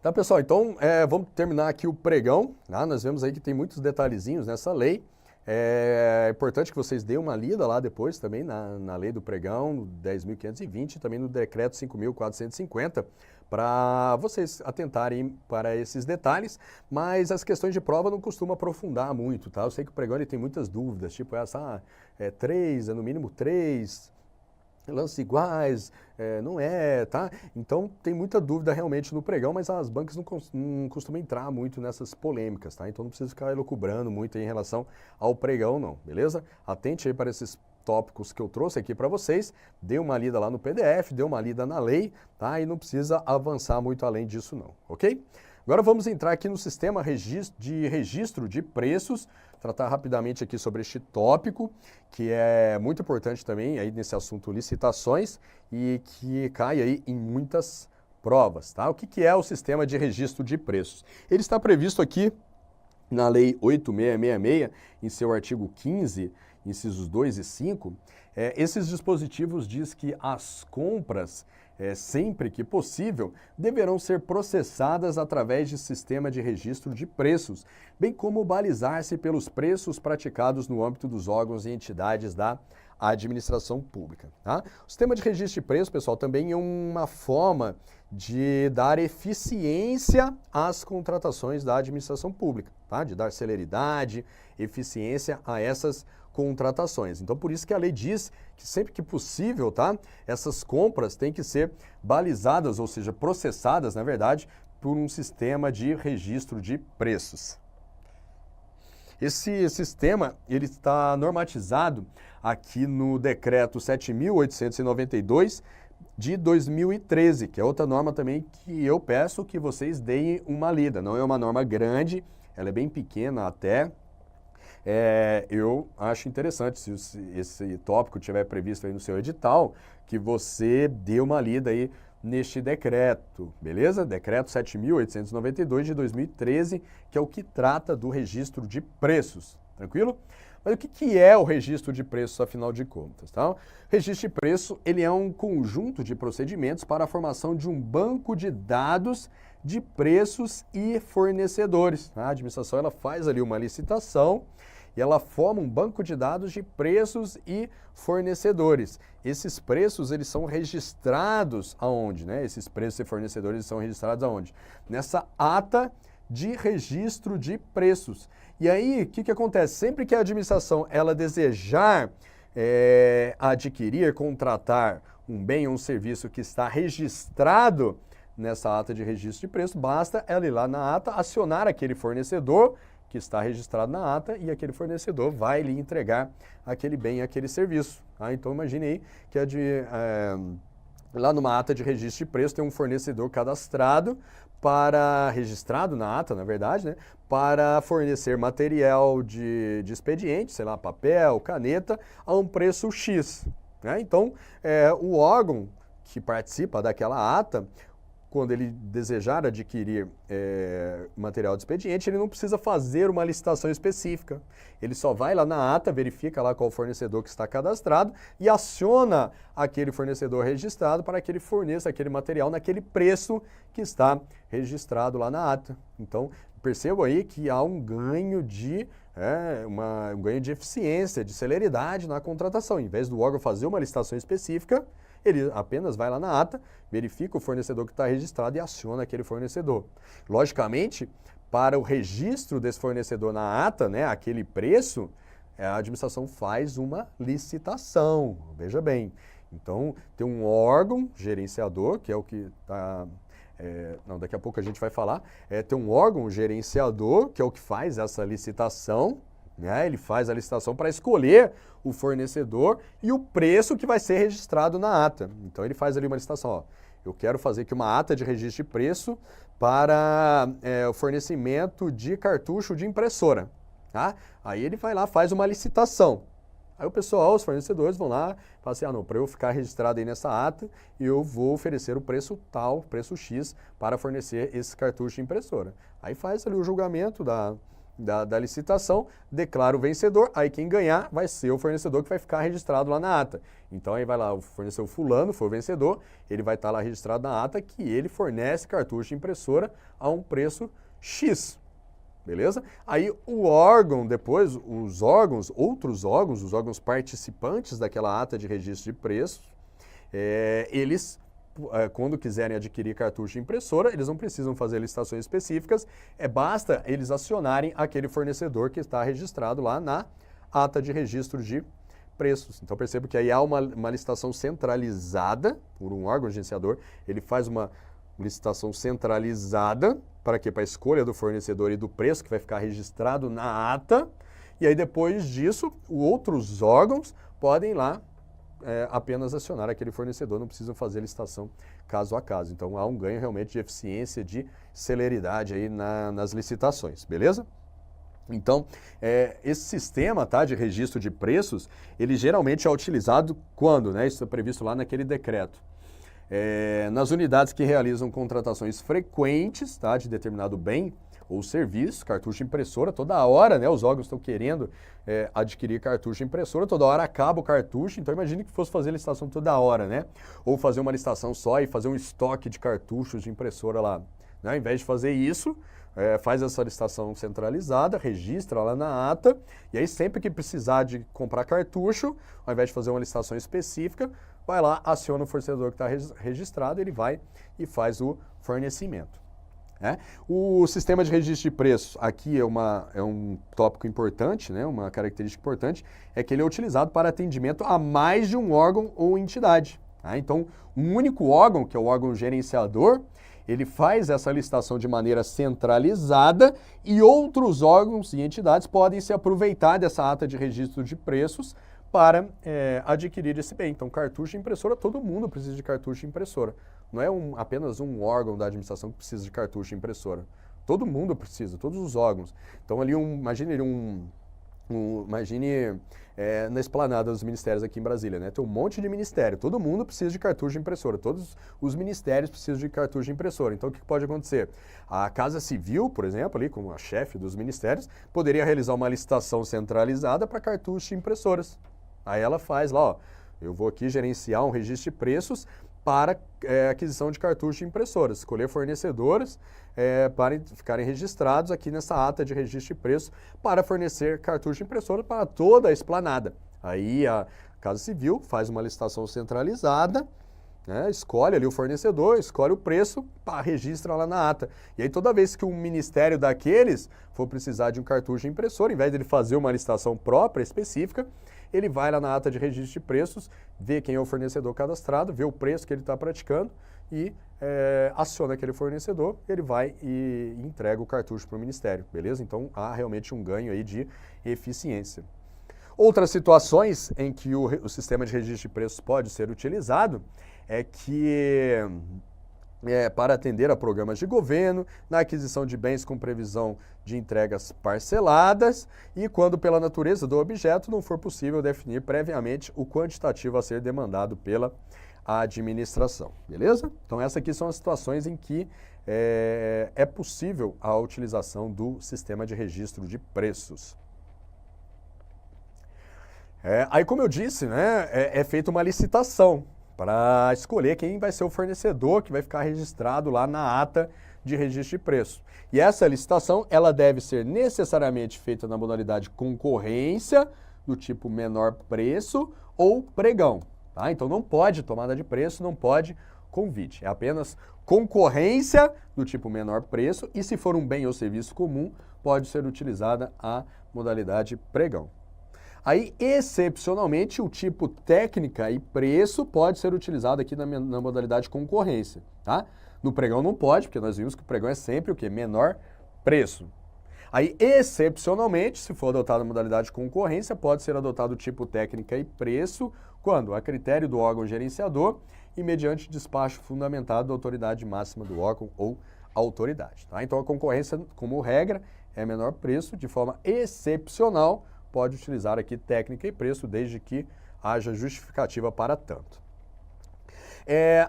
Tá, pessoal, então vamos terminar aqui o pregão, tá? Nós vemos aí que tem muitos detalhezinhos nessa lei. É importante que vocês deem uma lida lá depois também na lei do pregão, 10.520, e também no decreto 5.450, para vocês atentarem para esses detalhes, mas as questões de prova não costumam aprofundar muito, tá? Eu sei que o pregão ele tem muitas dúvidas, tipo essa, três, no mínimo três, lances iguais, não é, tá? Então tem muita dúvida realmente no pregão, mas as bancas não costumam entrar muito nessas polêmicas, tá? Então não precisa ficar elucubrando muito em relação ao pregão não, beleza? Atente aí para esses tópicos que eu trouxe aqui para vocês, dê uma lida lá no PDF, dê uma lida na lei, tá? E não precisa avançar muito além disso não, ok? Agora vamos entrar aqui no sistema de registro de preços, tratar rapidamente aqui sobre este tópico, que é muito importante também aí nesse assunto licitações e que cai aí em muitas provas, tá? O que é o sistema de registro de preços? Ele está previsto aqui na Lei 8.666, em seu artigo 15, incisos 2 e 5, esses dispositivos diz que as compras, sempre que possível, deverão ser processadas através de sistema de registro de preços, bem como balizar-se pelos preços praticados no âmbito dos órgãos e entidades da administração pública. Tá? O sistema de registro de preços, pessoal, também é uma forma de dar eficiência às contratações da administração pública, tá? De dar celeridade, eficiência a essas contratações. Então, por isso que a lei diz que sempre que possível, tá? Essas compras têm que ser balizadas, ou seja, processadas, na verdade, por um sistema de registro de preços. Esse sistema ele está normatizado aqui no Decreto 7.892 de 2013, que é outra norma também que eu peço que vocês deem uma lida. Não é uma norma grande, ela é bem pequena até. Eu acho interessante, se esse tópico estiver previsto aí no seu edital, que você dê uma lida aí neste decreto, beleza? Decreto 7.892 de 2013, que é o que trata do registro de preços, tranquilo? Mas o que é o registro de preços, afinal de contas? Tá? O registro de preço ele é um conjunto de procedimentos para a formação de um banco de dados de preços e fornecedores. A administração ela faz ali uma licitação e ela forma um banco de dados de preços e fornecedores. Esses preços eles são registrados aonde? Né? Esses preços e fornecedores são registrados aonde? Nessa ata de registro de preços. E aí, o que acontece? Sempre que a administração ela desejar adquirir, contratar um bem ou um serviço que está registrado nessa ata de registro de preço, basta ela ir lá na ata, acionar aquele fornecedor que está registrado na ata e aquele fornecedor vai lhe entregar aquele bem, aquele serviço. Tá? Então, imagine aí que lá numa ata de registro de preço tem um fornecedor cadastrado registrado na ata, na verdade, né, para fornecer material de expediente, sei lá, papel, caneta, a um preço X. Né? Então, o órgão que participa daquela ata, quando ele desejar adquirir material de expediente, ele não precisa fazer uma licitação específica. Ele só vai lá na ata, verifica lá qual fornecedor que está cadastrado e aciona aquele fornecedor registrado para que ele forneça aquele material naquele preço que está registrado lá na ata. Então, percebam aí que há um ganho um ganho de eficiência, de celeridade na contratação. Em vez do órgão fazer uma licitação específica, ele apenas vai lá na ata, verifica o fornecedor que está registrado e aciona aquele fornecedor. Logicamente, para o registro desse fornecedor na ata, né, aquele preço, a administração faz uma licitação, veja bem. Então, tem um órgão gerenciador, que é o que está... daqui a pouco a gente vai falar. Tem um órgão gerenciador, que é o que faz essa licitação, né? Ele faz a licitação para escolher o fornecedor e o preço que vai ser registrado na ata. Então ele faz ali uma licitação, ó, eu quero fazer aqui uma ata de registro de preço para o fornecimento de cartucho de impressora. Tá? Aí ele vai lá, faz uma licitação. Aí o pessoal, os fornecedores vão lá e falam assim, não, para eu ficar registrado aí nessa ata, eu vou oferecer o preço tal, preço X, para fornecer esse cartucho de impressora. Aí faz ali o julgamento da licitação, declara o vencedor, aí quem ganhar vai ser o fornecedor que vai ficar registrado lá na ata. Então aí vai lá, o fornecedor fulano foi o vencedor, ele vai estar lá registrado na ata que ele fornece cartucho de impressora a um preço X. Beleza? Aí o órgão, depois, outros órgãos, os órgãos participantes daquela ata de registro de preços, eles, quando quiserem adquirir cartucho de impressora, eles não precisam fazer licitações específicas, basta eles acionarem aquele fornecedor que está registrado lá na ata de registro de preços. Então percebo que aí há uma licitação centralizada por um órgão agenciador, ele faz uma licitação centralizada, para quê? Para a escolha do fornecedor e do preço que vai ficar registrado na ata, e aí depois disso, outros órgãos podem ir lá apenas acionar aquele fornecedor, não precisam fazer licitação caso a caso. Então há um ganho realmente de eficiência, de celeridade aí nas licitações, beleza? Então, esse sistema, tá, de registro de preços, ele geralmente é utilizado quando, né? Isso é previsto lá naquele decreto. Nas unidades que realizam contratações frequentes, tá, de determinado bem ou serviço, cartucho de impressora, toda hora, né, os órgãos estão querendo adquirir cartucho de impressora, toda hora acaba o cartucho, então imagine que fosse fazer licitação toda hora, né? Ou fazer uma licitação só e fazer um estoque de cartuchos de impressora lá. Né? Ao invés de fazer isso, faz essa licitação centralizada, registra lá na ata, e aí sempre que precisar de comprar cartucho, ao invés de fazer uma licitação específica, vai lá, aciona o fornecedor que está registrado, ele vai e faz o fornecimento. O sistema de registro de preços, aqui é um tópico importante, né? Uma característica importante, é que ele é utilizado para atendimento a mais de um órgão ou entidade. Tá? Então, um único órgão, que é o órgão gerenciador, ele faz essa licitação de maneira centralizada e outros órgãos e entidades podem se aproveitar dessa ata de registro de preços para adquirir esse bem. Então, cartucho de impressora, todo mundo precisa de cartucho de impressora. Não é apenas um órgão da administração que precisa de cartucho de impressora. Todo mundo precisa, todos os órgãos. Então, ali, imagine na esplanada dos ministérios aqui em Brasília, né? Tem um monte de ministério, todo mundo precisa de cartucho de impressora, todos os ministérios precisam de cartucho de impressora. Então, o que pode acontecer? A Casa Civil, por exemplo, ali como a chefe dos ministérios, poderia realizar uma licitação centralizada para cartucho de impressoras. Aí ela faz lá, ó, eu vou aqui gerenciar um registro de preços para aquisição de cartucho de impressoras, escolher fornecedores para ficarem registrados aqui nessa ata de registro de preços para fornecer cartucho de impressora para toda a esplanada. Aí a Casa Civil faz uma licitação centralizada, né, escolhe ali o fornecedor, escolhe o preço, registra lá na ata. E aí toda vez que um ministério daqueles for precisar de um cartucho de impressora, em vez de ele fazer uma licitação própria, específica, ele vai lá na ata de registro de preços, vê quem é o fornecedor cadastrado, vê o preço que ele está praticando e aciona aquele fornecedor, ele vai e entrega o cartucho para o ministério, beleza? Então há realmente um ganho aí de eficiência. Outras situações em que o sistema de registro de preços pode ser utilizado é que para atender a programas de governo, na aquisição de bens com previsão de entregas parceladas e quando pela natureza do objeto não for possível definir previamente o quantitativo a ser demandado pela administração, beleza? Então essas aqui são as situações em que é possível a utilização do sistema de registro de preços. Aí como eu disse, né, é feita uma licitação para escolher quem vai ser o fornecedor que vai ficar registrado lá na ata de registro de preço. E essa licitação, ela deve ser necessariamente feita na modalidade concorrência, do tipo menor preço ou pregão. Tá? Então não pode tomada de preço, não pode convite. É apenas concorrência do tipo menor preço e se for um bem ou serviço comum, pode ser utilizada a modalidade pregão. Aí, excepcionalmente, o tipo técnica e preço pode ser utilizado aqui na modalidade concorrência, tá? No pregão não pode, porque nós vimos que o pregão é sempre o quê? Menor preço. Aí, excepcionalmente, se for adotado a modalidade concorrência, pode ser adotado o tipo técnica e preço, quando? A critério do órgão gerenciador e mediante despacho fundamentado da autoridade máxima do órgão ou autoridade, tá? Então, a concorrência, como regra, é menor preço, de forma excepcional, pode utilizar aqui técnica e preço, desde que haja justificativa para tanto.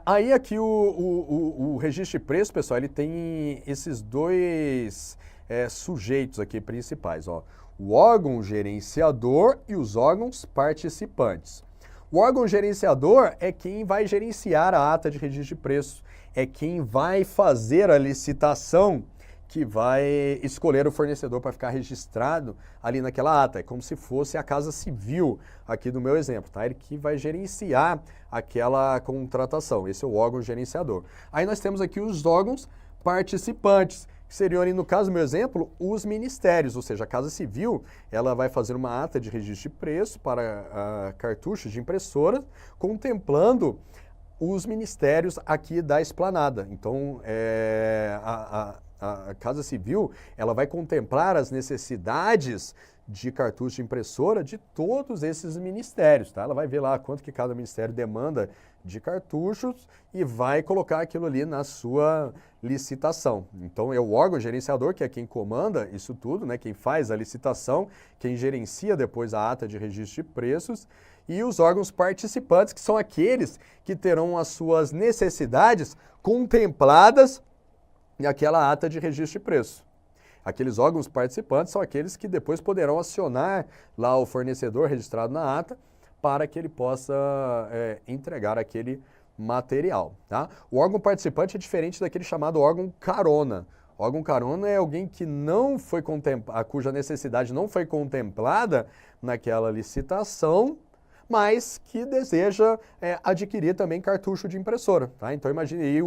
Aí aqui o registro de preço, pessoal, ele tem esses dois sujeitos aqui principais, ó. O órgão gerenciador e os órgãos participantes. O órgão gerenciador é quem vai gerenciar a ata de registro de preços, é quem vai fazer a licitação, que vai escolher o fornecedor para ficar registrado ali naquela ata. É como se fosse a Casa Civil, aqui do meu exemplo, tá? Ele que vai gerenciar aquela contratação. Esse é o órgão gerenciador. Aí nós temos aqui os órgãos participantes, que seriam ali, no caso do meu exemplo, os ministérios, ou seja, a Casa Civil, ela vai fazer uma ata de registro de preço para cartuchos de impressora, contemplando os ministérios aqui da esplanada. Então, a Casa Civil, ela vai contemplar as necessidades de cartucho de impressora de todos esses ministérios, tá? Ela vai ver lá quanto que cada ministério demanda de cartuchos e vai colocar aquilo ali na sua licitação. Então é o órgão gerenciador, que é quem comanda isso tudo, né? Quem faz a licitação, quem gerencia depois a ata de registro de preços, e os órgãos participantes, que são aqueles que terão as suas necessidades contempladas naquela ata de registro de preço. Aqueles órgãos participantes são aqueles que depois poderão acionar lá o fornecedor registrado na ata para que ele possa entregar aquele material, tá? O órgão participante é diferente daquele chamado órgão carona. O órgão carona é alguém que não foi cuja necessidade não foi contemplada naquela licitação, mas que deseja adquirir também cartucho de impressora, tá? Então imagine aí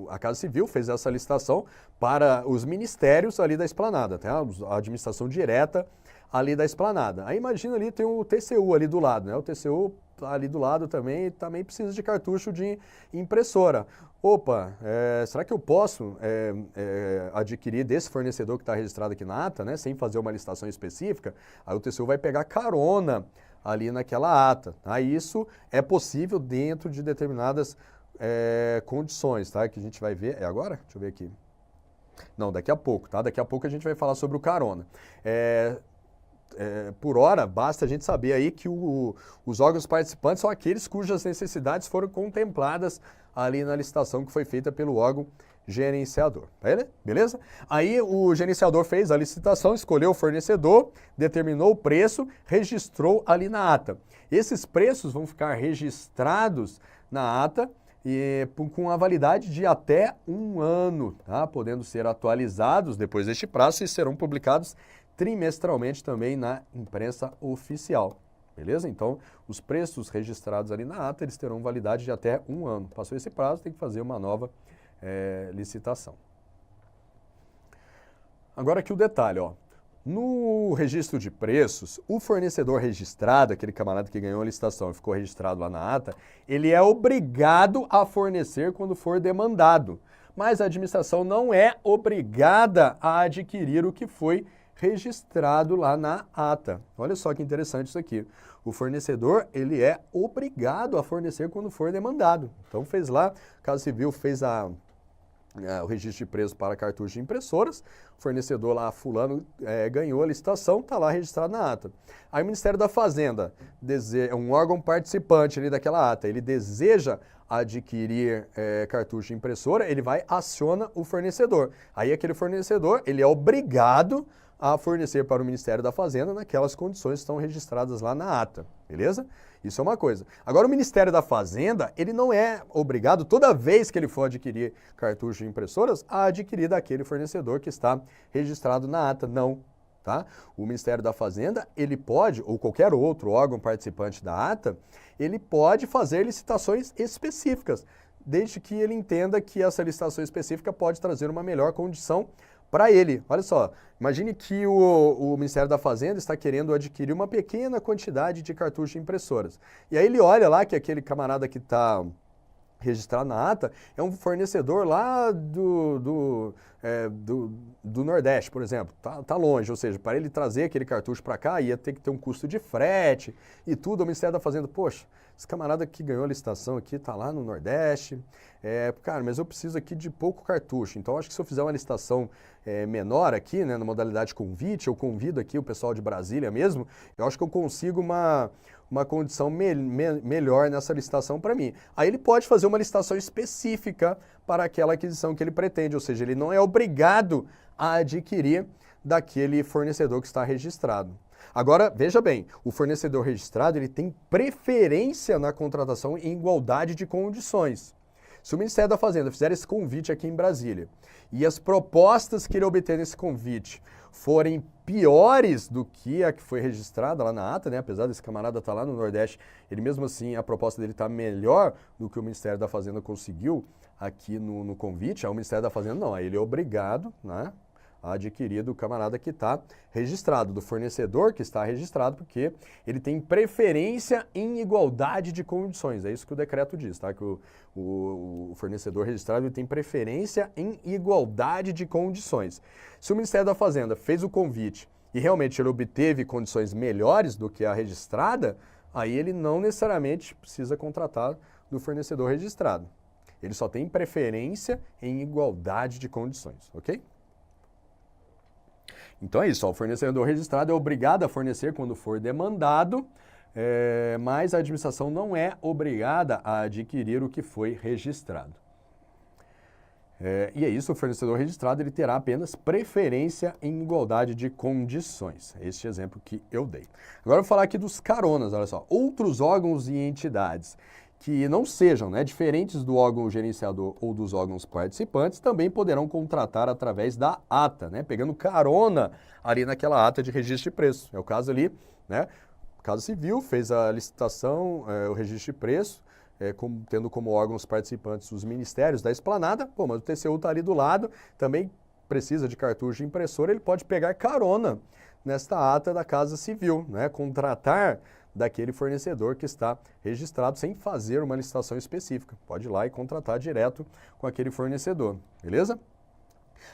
a Casa Civil fez essa licitação para os ministérios ali da esplanada, tá? A administração direta ali da esplanada. Aí imagina ali, tem o TCU ali do lado, né? O TCU ali do lado também precisa de cartucho de impressora. Opa, será que eu posso adquirir desse fornecedor que está registrado aqui na ata, né? Sem fazer uma licitação específica? Aí o TCU vai pegar carona ali naquela ata. Tá? Isso é possível dentro de determinadas condições, tá? Que a gente vai ver. É agora? Deixa eu ver aqui. Não, daqui a pouco, tá? Daqui a pouco a gente vai falar sobre o carona. Por hora, basta a gente saber aí que os órgãos participantes são aqueles cujas necessidades foram contempladas ali na licitação que foi feita pelo órgão gerenciador. Beleza? Aí o gerenciador fez a licitação, escolheu o fornecedor, determinou o preço, registrou ali na ata. Esses preços vão ficar registrados na ata com a validade de até 1 ano, tá? Podendo ser atualizados depois deste prazo e serão publicados trimestralmente também na imprensa oficial, beleza? Então, os preços registrados ali na ata, eles terão validade de até 1 ano. Passou esse prazo, tem que fazer uma nova licitação. Agora aqui o detalhe, ó. No registro de preços, o fornecedor registrado, aquele camarada que ganhou a licitação e ficou registrado lá na ata, ele é obrigado a fornecer quando for demandado. Mas a administração não é obrigada a adquirir o que foi registrado lá na ata. Olha só que interessante isso aqui. O fornecedor, ele é obrigado a fornecer quando for demandado. Então fez lá, a Casa Civil fez o registro de preço para cartuchos de impressoras, o fornecedor lá, fulano, ganhou a licitação, está lá registrado na ata. Aí o Ministério da Fazenda, um órgão participante ali daquela ata, ele deseja adquirir cartucho de impressora, ele aciona o fornecedor. Aí aquele fornecedor, ele é obrigado a fornecer para o Ministério da Fazenda naquelas condições que estão registradas lá na ata, beleza? Isso é uma coisa. Agora, o Ministério da Fazenda, ele não é obrigado, toda vez que ele for adquirir cartucho de impressoras, a adquirir daquele fornecedor que está registrado na ata, não. Tá? O Ministério da Fazenda, ele pode, ou qualquer outro órgão participante da ata, ele pode fazer licitações específicas, desde que ele entenda que essa licitação específica pode trazer uma melhor condição para ele. Olha só, imagine que o Ministério da Fazenda está querendo adquirir uma pequena quantidade de cartuchos de impressoras. E aí ele olha lá que aquele camarada que está registrado na ata é um fornecedor lá do Nordeste, por exemplo. Tá longe, ou seja, para ele trazer aquele cartucho para cá ia ter que ter um custo de frete e tudo. O Ministério da Fazenda, poxa, esse camarada que ganhou a licitação aqui está lá no Nordeste, cara, mas eu preciso aqui de pouco cartucho, então acho que se eu fizer uma licitação menor aqui, né, na modalidade convite, eu convido aqui o pessoal de Brasília mesmo, eu acho que eu consigo uma condição melhor nessa licitação para mim. Aí ele pode fazer uma licitação específica para aquela aquisição que ele pretende, ou seja, ele não é obrigado a adquirir daquele fornecedor que está registrado. Agora, veja bem, o fornecedor registrado ele tem preferência na contratação em igualdade de condições. Se o Ministério da Fazenda fizer esse convite aqui em Brasília e as propostas que ele obter nesse convite forem piores do que a que foi registrada lá na ata, né? Apesar desse camarada estar lá no Nordeste, ele mesmo assim, a proposta dele está melhor do que o Ministério da Fazenda conseguiu aqui no convite, aí o Ministério da Fazenda não, aí ele é obrigado, né, a adquirir do camarada que está registrado, do fornecedor que está registrado, porque ele tem preferência em igualdade de condições. É isso que o decreto diz, tá? Que o fornecedor registrado ele tem preferência em igualdade de condições. Se o Ministério da Fazenda fez o convite e realmente ele obteve condições melhores do que a registrada, aí ele não necessariamente precisa contratar do fornecedor registrado. Ele só tem preferência em igualdade de condições, ok? Então é isso, ó, o fornecedor registrado é obrigado a fornecer quando for demandado, mas a administração não é obrigada a adquirir o que foi registrado. E é isso, o fornecedor registrado ele terá apenas preferência em igualdade de condições. Este exemplo que eu dei. Agora eu vou falar aqui dos caronas, olha só. Outros órgãos e entidades que não sejam, né, diferentes do órgão gerenciador ou dos órgãos participantes, também poderão contratar através da ata, né, pegando carona ali naquela ata de registro de preço. É o caso ali, né, Casa Civil fez a licitação, o registro de preço, tendo como órgãos participantes os ministérios da esplanada, pô, mas o TCU está ali do lado, também precisa de cartucho de impressora, ele pode pegar carona nesta ata da Casa Civil, né, contratar daquele fornecedor que está registrado sem fazer uma licitação específica. Pode ir lá e contratar direto com aquele fornecedor, beleza?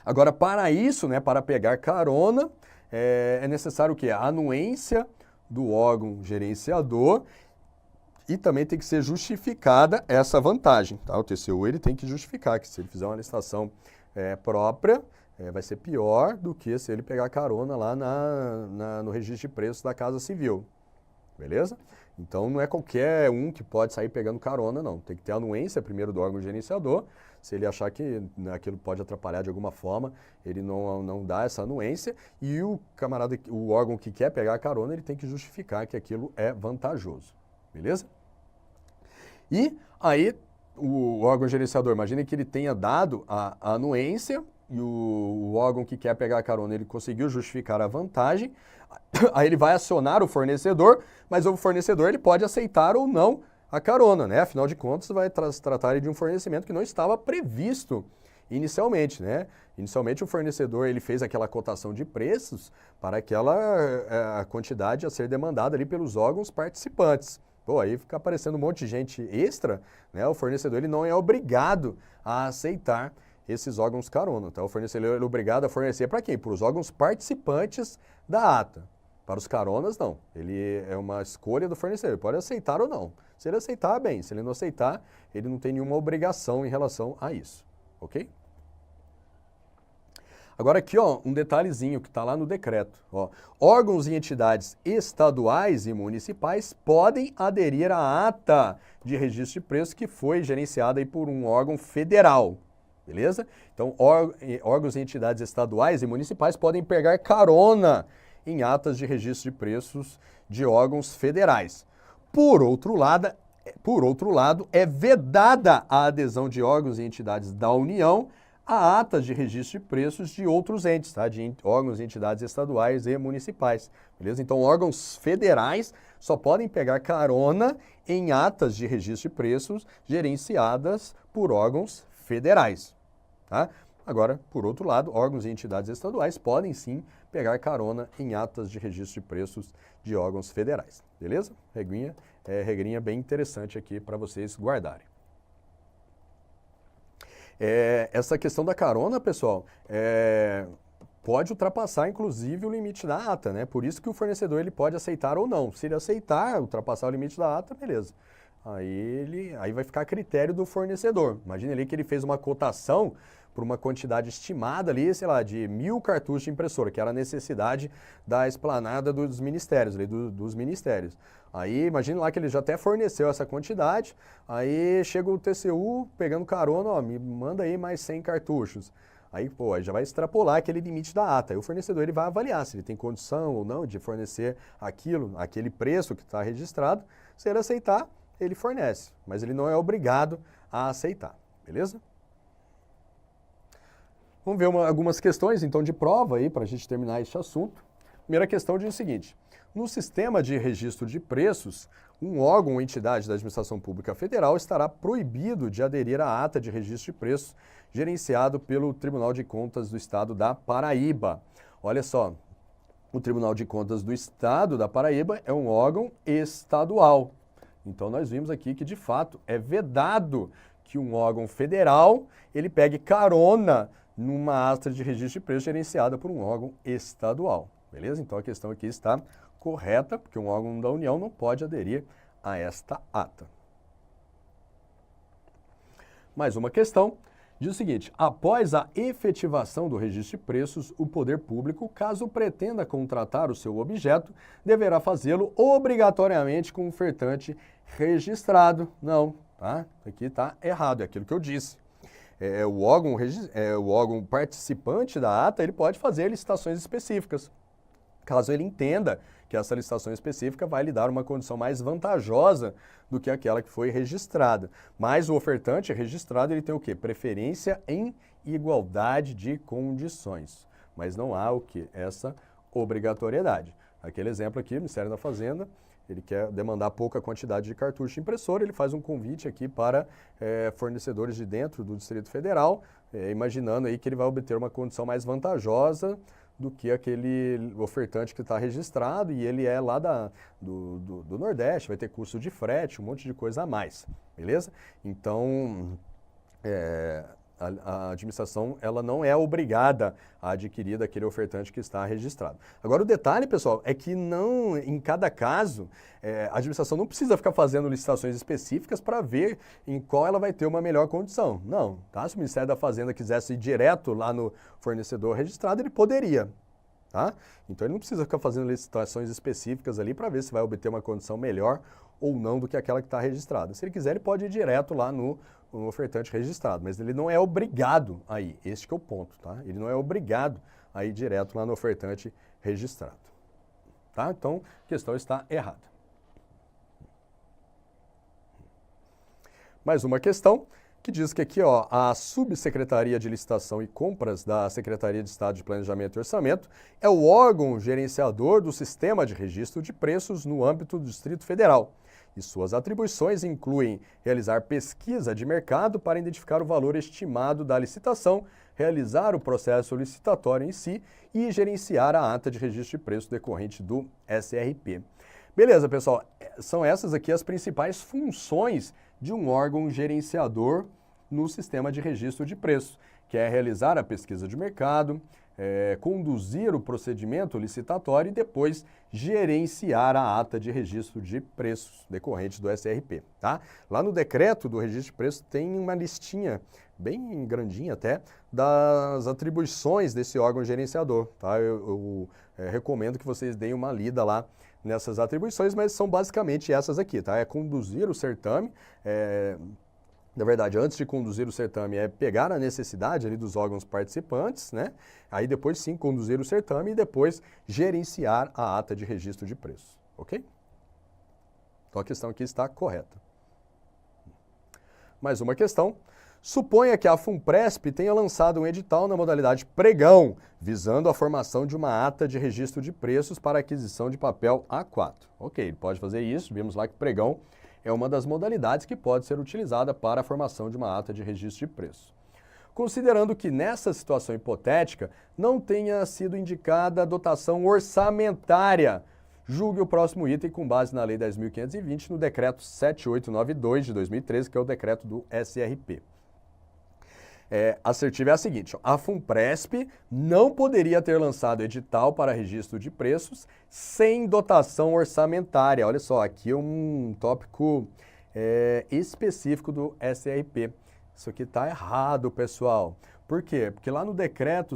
Agora, para isso, né, para pegar carona, é necessário o quê? A anuência do órgão gerenciador e também tem que ser justificada essa vantagem, tá? O TCU ele tem que justificar que se ele fizer uma licitação própria, vai ser pior do que se ele pegar carona lá no registro de preços da Casa Civil. Beleza? Então não é qualquer um que pode sair pegando carona, não. Tem que ter anuência primeiro do órgão gerenciador. Se ele achar que aquilo pode atrapalhar de alguma forma, ele não dá essa anuência. E o camarada, o órgão que quer pegar a carona, ele tem que justificar que aquilo é vantajoso. Beleza? E aí o órgão gerenciador, imagine que ele tenha dado a anuência e o órgão que quer pegar a carona, ele conseguiu justificar a vantagem. Aí ele vai acionar o fornecedor, mas o fornecedor ele pode aceitar ou não a carona, né? Afinal de contas, vai tratar de um fornecimento que não estava previsto inicialmente, né? Inicialmente o fornecedor ele fez aquela cotação de preços para aquela a quantidade a ser demandada ali pelos órgãos participantes. Pô, aí fica aparecendo um monte de gente extra, né? O fornecedor ele não é obrigado a aceitar esses órgãos carona. Então, o fornecedor é obrigado a fornecer para quem? Para os órgãos participantes da ata. Para os caronas, não. Ele é uma escolha do fornecedor. Ele pode aceitar ou não. Se ele aceitar, bem. Se ele não aceitar, ele não tem nenhuma obrigação em relação a isso. Ok? Agora aqui, ó, um detalhezinho que está lá no decreto. Ó. Órgãos e entidades estaduais e municipais podem aderir à ata de registro de preços que foi gerenciada aí por um órgão federal. Beleza? Então, órgãos e entidades estaduais e municipais podem pegar carona em atas de registro de preços de órgãos federais. Por outro lado, é vedada a adesão de órgãos e entidades da União a atas de registro de preços de outros entes, tá? De órgãos e entidades estaduais e municipais. Beleza? Então, órgãos federais só podem pegar carona em atas de registro de preços gerenciadas por órgãos federais. Tá? Agora, por outro lado, órgãos e entidades estaduais podem sim pegar carona em atas de registro de preços de órgãos federais. Beleza? Regrinha bem interessante aqui para vocês guardarem. Essa questão da carona, pessoal, pode ultrapassar, inclusive, o limite da ata, né? Por isso que o fornecedor ele pode aceitar ou não. Se ele aceitar, ultrapassar o limite da ata, beleza. Aí vai ficar a critério do fornecedor. Imagina ali que ele fez uma cotação por uma quantidade estimada ali, sei lá, de 1.000 cartuchos de impressora, que era a necessidade da esplanada dos ministérios, ali, dos ministérios. Aí, imagina lá que ele já até forneceu essa quantidade, aí chega o TCU pegando carona, ó, me manda aí mais 100 cartuchos. Aí, pô, aí já vai extrapolar aquele limite da ata. Aí o fornecedor ele vai avaliar se ele tem condição ou não de fornecer aquilo, aquele preço que está registrado. Se ele aceitar, ele fornece, mas ele não é obrigado a aceitar, beleza? Vamos ver algumas questões, então, de prova aí, para a gente terminar este assunto. Primeira questão diz o seguinte: no sistema de registro de preços, um órgão ou entidade da administração pública federal estará proibido de aderir à ata de registro de preços gerenciado pelo Tribunal de Contas do Estado da Paraíba. Olha só, o Tribunal de Contas do Estado da Paraíba é um órgão estadual. Então, nós vimos aqui que, de fato, é vedado que um órgão federal ele pegue carona numa ata de registro de preços gerenciada por um órgão estadual, beleza? Então a questão aqui está correta, porque um órgão da União não pode aderir a esta ata. Mais uma questão, diz o seguinte: após a efetivação do registro de preços, o poder público, caso pretenda contratar o seu objeto, deverá fazê-lo obrigatoriamente com um ofertante registrado. Não, tá? Aqui está errado, é aquilo que eu disse. O órgão participante da ata, ele pode fazer licitações específicas, caso ele entenda que essa licitação específica vai lhe dar uma condição mais vantajosa do que aquela que foi registrada. Mas o ofertante registrado, ele tem o quê? Preferência em igualdade de condições. Mas não há o quê? Essa obrigatoriedade. Aquele exemplo aqui, o Ministério da Fazenda, ele quer demandar pouca quantidade de cartucho de impressora, ele faz um convite aqui para fornecedores de dentro do Distrito Federal, imaginando aí que ele vai obter uma condição mais vantajosa do que aquele ofertante que está registrado, e ele é lá do Nordeste, vai ter custo de frete, um monte de coisa a mais, beleza? Então, a administração ela não é obrigada a adquirir daquele ofertante que está registrado. Agora, o detalhe, pessoal, é que não, em cada caso, a administração não precisa ficar fazendo licitações específicas para ver em qual ela vai ter uma melhor condição. Não, tá? Se o Ministério da Fazenda quisesse ir direto lá no fornecedor registrado, ele poderia. Tá? Então, ele não precisa ficar fazendo licitações específicas ali para ver se vai obter uma condição melhor ou não do que aquela que está registrada. Se ele quiser, ele pode ir direto lá no ofertante registrado, mas ele não é obrigado a ir. Este que é o ponto, tá? Ele não é obrigado a ir direto lá no ofertante registrado. Tá? Então, a questão está errada. Mais uma questão que diz que aqui, ó, a Subsecretaria de Licitação e Compras da Secretaria de Estado de Planejamento e Orçamento é o órgão gerenciador do sistema de registro de preços no âmbito do Distrito Federal. E suas atribuições incluem realizar pesquisa de mercado para identificar o valor estimado da licitação, realizar o processo licitatório em si e gerenciar a ata de registro de preço decorrente do SRP. Beleza, pessoal, são essas aqui as principais funções de um órgão gerenciador no sistema de registro de preços, que é realizar a pesquisa de mercado, conduzir o procedimento licitatório e depois gerenciar a ata de registro de preços decorrente do SRP, tá? Lá no decreto do registro de preços tem uma listinha, bem grandinha até, das atribuições desse órgão gerenciador, tá? Eu recomendo que vocês deem uma lida lá nessas atribuições, mas são basicamente essas aqui, tá? É conduzir o certame, na verdade, antes de conduzir o certame, é pegar a necessidade ali dos órgãos participantes, né? Aí depois sim conduzir o certame e depois gerenciar a ata de registro de preços, ok? Então a questão aqui está correta. Mais uma questão. Suponha que a FUNPRESP tenha lançado um edital na modalidade pregão, visando a formação de uma ata de registro de preços para aquisição de papel A4. Ok, ele pode fazer isso, vimos lá que pregão é uma das modalidades que pode ser utilizada para a formação de uma ata de registro de preços. Considerando que nessa situação hipotética não tenha sido indicada a dotação orçamentária, julgue o próximo item com base na Lei 10.520 no Decreto 7892 de 2013, que é o decreto do SRP. A assertiva é a seguinte: a FUNPRESP não poderia ter lançado edital para registro de preços sem dotação orçamentária. Olha só, aqui é um tópico específico do SRP. Isso aqui está errado, pessoal. Por quê? Porque lá no decreto,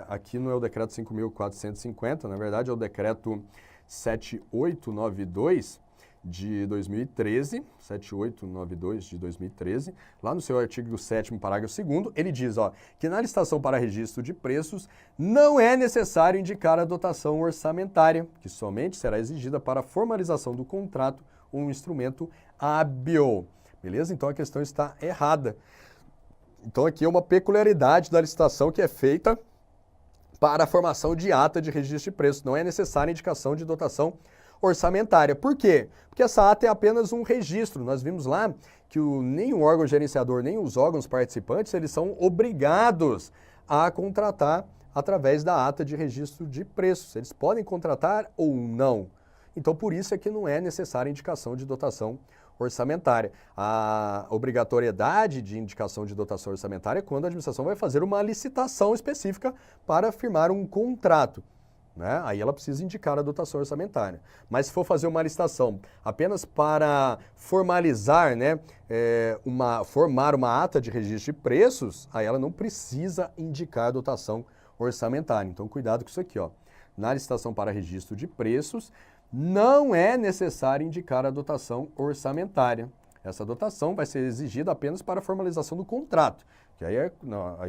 aqui não é o decreto 5.450, na verdade é o decreto 7892 de 2013, 7892 de 2013, lá no seu artigo 7º, parágrafo 2º, ele diz, ó, que na licitação para registro de preços não é necessário indicar a dotação orçamentária, que somente será exigida para a formalização do contrato ou um instrumento hábil. Beleza? Então a questão está errada. Então aqui é uma peculiaridade da licitação que é feita para a formação de ata de registro de preços. Não é necessária indicação de dotação orçamentária. Por quê? Porque essa ata é apenas um registro. Nós vimos lá que nem o órgão gerenciador, nem os órgãos participantes, eles são obrigados a contratar através da ata de registro de preços. Eles podem contratar ou não. Então, por isso é que não é necessária indicação de dotação orçamentária. A obrigatoriedade de indicação de dotação orçamentária é quando a administração vai fazer uma licitação específica para firmar um contrato. Né? Aí ela precisa indicar a dotação orçamentária. Mas se for fazer uma licitação apenas para formalizar, né, formar uma ata de registro de preços, aí ela não precisa indicar a dotação orçamentária. Então, cuidado com isso aqui, ó. Na licitação para registro de preços, não é necessário indicar a dotação orçamentária. Essa dotação vai ser exigida apenas para a formalização do contrato. Que aí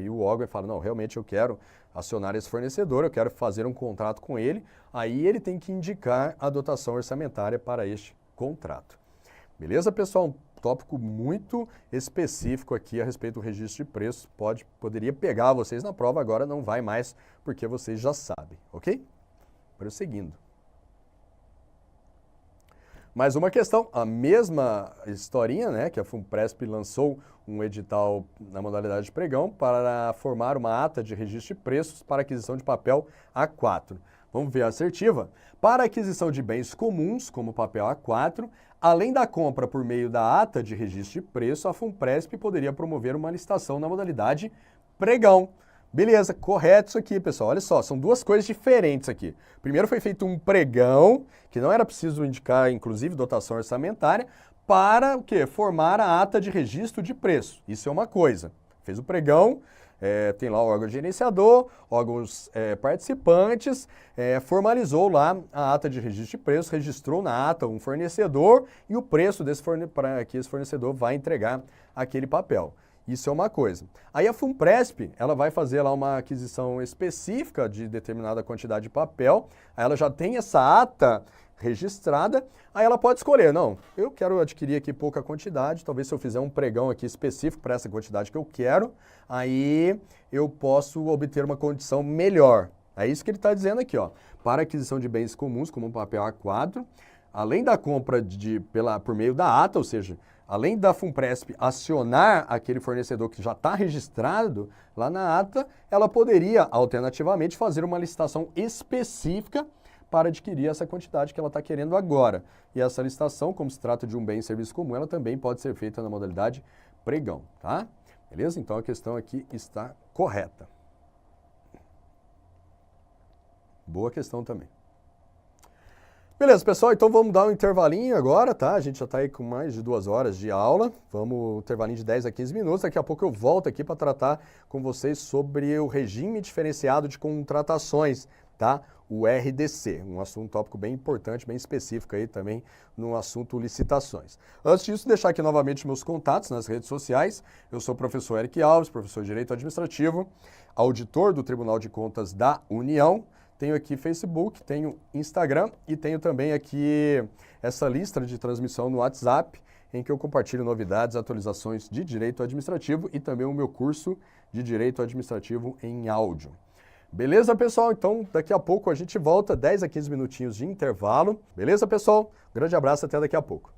o órgão vai falar, não, realmente eu quero acionar esse fornecedor, eu quero fazer um contrato com ele, aí ele tem que indicar a dotação orçamentária para este contrato. Beleza, pessoal? Um tópico muito específico aqui a respeito do registro de preços, poderia pegar vocês na prova, agora não vai mais, porque vocês já sabem, ok? Prosseguindo. Mais uma questão, a mesma historinha, né, que a Funpresp lançou um edital na modalidade de pregão para formar uma ata de registro de preços para aquisição de papel A4. Vamos ver a assertiva. Para a aquisição de bens comuns, como papel A4, além da compra por meio da ata de registro de preço, a Funpresp poderia promover uma licitação na modalidade pregão. Beleza, correto isso aqui, pessoal. Olha só, são duas coisas diferentes aqui. Primeiro foi feito um pregão, que não era preciso indicar, inclusive, dotação orçamentária, para o quê? Formar a ata de registro de preço. Isso é uma coisa. Fez o pregão, tem lá o órgão gerenciador, órgãos participantes, formalizou lá a ata de registro de preço, registrou na ata um fornecedor e o preço para que esse fornecedor vai entregar aquele papel. Isso é uma coisa. Aí a Funpresp, ela vai fazer lá uma aquisição específica de determinada quantidade de papel, aí ela já tem essa ata registrada, aí ela pode escolher, não, eu quero adquirir aqui pouca quantidade, talvez se eu fizer um pregão aqui específico para essa quantidade que eu quero, aí eu posso obter uma condição melhor. É isso que ele está dizendo aqui, ó. Para aquisição de bens comuns, como um papel A4, além da compra por meio da ata, ou seja, além da Funpresp acionar aquele fornecedor que já está registrado lá na ata, ela poderia, alternativamente, fazer uma licitação específica para adquirir essa quantidade que ela está querendo agora. E essa licitação, como se trata de um bem e serviço comum, ela também pode ser feita na modalidade pregão, tá? Beleza? Então a questão aqui está correta. Boa questão também. Beleza, pessoal, então vamos dar um intervalinho agora, tá? A gente já está aí com mais de 2 horas de aula. Vamos, intervalinho de 10 a 15 minutos. Daqui a pouco eu volto aqui para tratar com vocês sobre o regime diferenciado de contratações, tá? O RDC, um tópico bem importante, bem específico aí também no assunto licitações. Antes disso, deixar aqui novamente meus contatos nas redes sociais. Eu sou o professor Eric Alves, professor de Direito Administrativo, auditor do Tribunal de Contas da União. Tenho aqui Facebook, tenho Instagram e tenho também aqui essa lista de transmissão no WhatsApp, em que eu compartilho novidades, atualizações de Direito Administrativo e também o meu curso de Direito Administrativo em áudio. Beleza, pessoal? Então, daqui a pouco a gente volta, 10 a 15 minutinhos de intervalo. Beleza, pessoal? Grande abraço, até daqui a pouco.